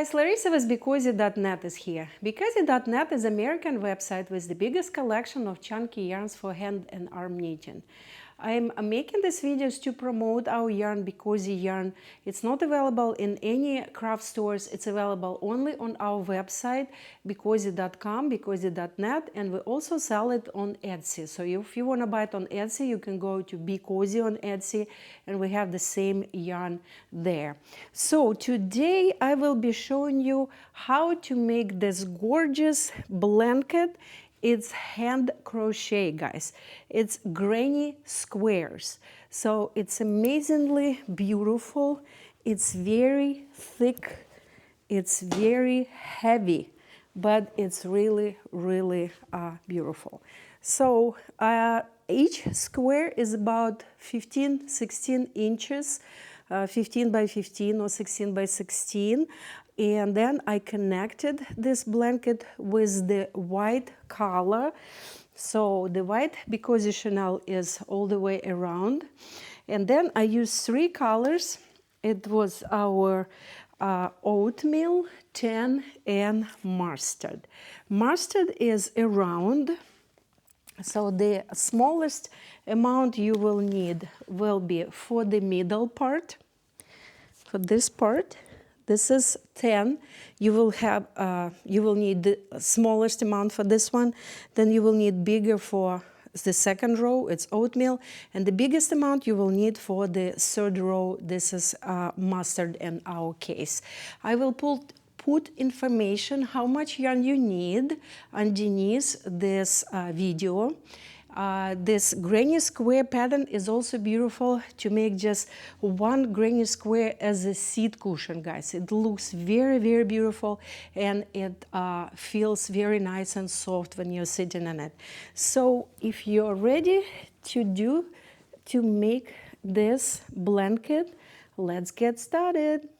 guys, Larissa with BeCozi.net is here. BeCozi.net is an American website with the biggest collection of chunky yarns for hand and arm knitting. I'm making these videos to promote our yarn, BeCozi yarn. It's not available in any craft stores. It's available only on our website, BeCozi.com, BeCozi.net, and we also sell it on Etsy. So if you want to buy it on Etsy, you can go to BeCozi on Etsy, and we have the same yarn there. So today I will be showing you how to make this gorgeous blanket. It's hand crochet, guys. It's granny squares. So it's amazingly beautiful. It's very thick. It's very heavy, but it's really, really beautiful. So each square is about 15, 16 inches, 15 by 15 or 16 by 16. And then I connected this blanket with the white collar. So the white BeCozi chenille is all the way around. And then I used 3 colors. It was our oatmeal, tan, and mustard. Mustard is around. So the smallest amount you will need will be for the middle part, for this part. This is 10. You will need the smallest amount for this one. Then you will need bigger for the second row. It's oatmeal, and the biggest amount you will need for the third row. This is mustard in our case. I will put information how much yarn you need underneath this video. This granny square pattern is also beautiful to make just one granny square as a seat cushion, guys. It looks very, very beautiful, and it feels very nice and soft when you're sitting on it. So if you're ready to make this blanket, let's get started.